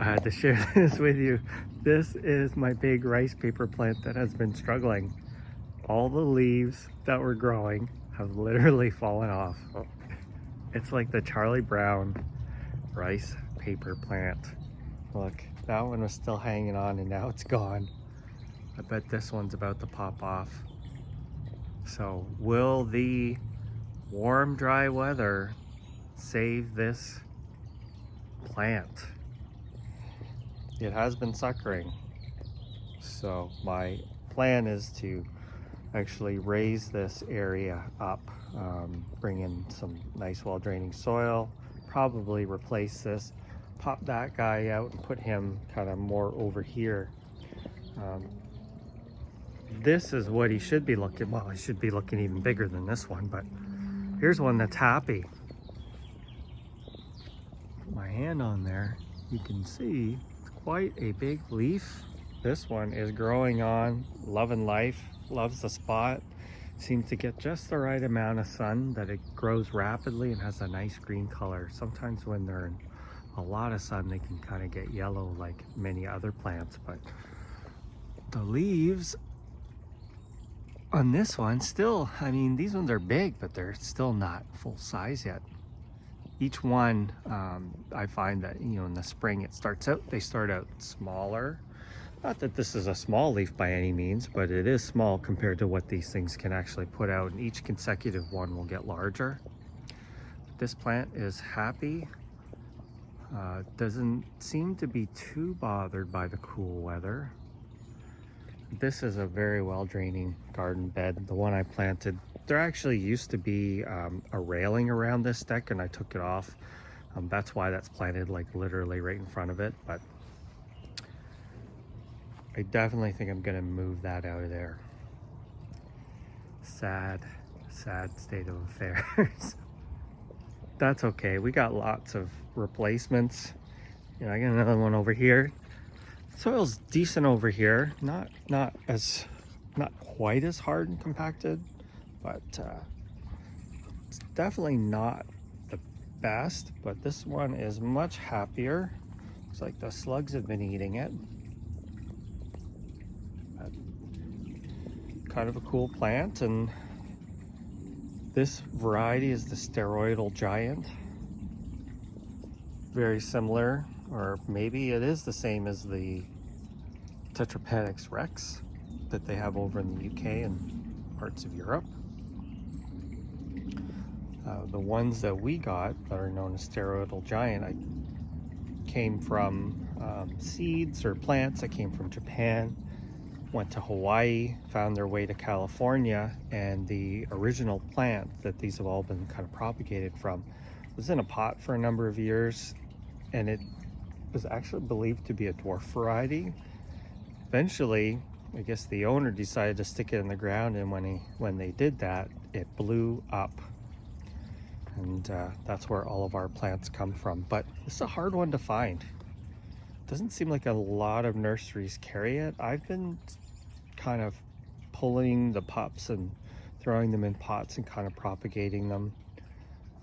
I had to share this with you. This is my big rice paper plant that has been struggling. All the leaves that were growing have literally fallen off. It's like the Charlie Brown rice paper plant. Look, that one was still hanging on and now it's gone. I bet this one's about to pop off. So will the warm, dry weather save this plant? It has been suckering. So my plan is to actually raise this area up, bring in some nice well-draining soil, probably replace this, pop that guy out and put him kind of more over here. This is what he should be looking, well, he should be looking even bigger than this one, but here's one that's happy. Put my hand on there, you can see it's quite a big leaf. This one is growing on, loving life, loves the spot, seems to get just the right amount of sun that it grows rapidly and has a nice green color. Sometimes when they're in a lot of sun, they can kind of get yellow like many other plants, but the leaves on this one still, I mean, these ones are big, but they're still not full size yet. Each one, I find that, you know, in the spring they start out smaller. Not that this is a small leaf by any means, but it is small compared to what these things can actually put out, and each consecutive one will get larger. This plant is happy. Doesn't seem to be too bothered by the cool weather. This is a very well draining garden bed. The one I planted, there actually used to be a railing around this deck and I took it off. That's why that's planted like literally right in front of it, but I definitely think I'm gonna move that out of there. Sad, sad state of affairs. That's okay, we got lots of replacements. You know, I got another one over here. Soil's decent over here, not quite as hard and compacted, but it's definitely not the best. But this one is much happier. Looks like the slugs have been eating it. Kind of a cool plant, and this variety is the steroidal giant. Very similar, or maybe it is the same as the Tetrapanax rex that they have over in the UK and parts of Europe. The ones that we got that are known as steroidal giant came from seeds or plants that came from Japan, went to Hawaii, found their way to California, and the original plant that these have all been kind of propagated from was in a pot for a number of years, and it was actually believed to be a dwarf variety. Eventually, I guess the owner decided to stick it in the ground, and when they did that, it blew up. And that's where all of our plants come from. But it's a hard one to find. Doesn't seem like a lot of nurseries carry it. I've been kind of pulling the pups and throwing them in pots and kind of propagating them.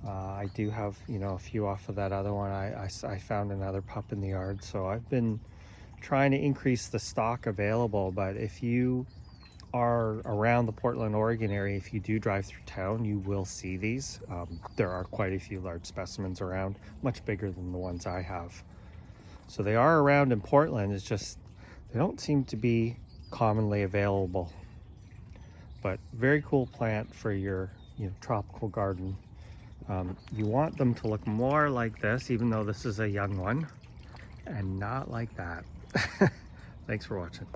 I do have, you know, a few off of that other one. I found another pup in the yard, so I've been trying to increase the stock available. But if you are around the Portland, Oregon area, if you do drive through town, you will see these. There are quite a few large specimens around, much bigger than the ones I have. So they are around in Portland, it's just they don't seem to be commonly available. But very cool plant for your, you know, tropical garden. You want them to look more like this, even though this is a young one, and not like that. Thanks for watching.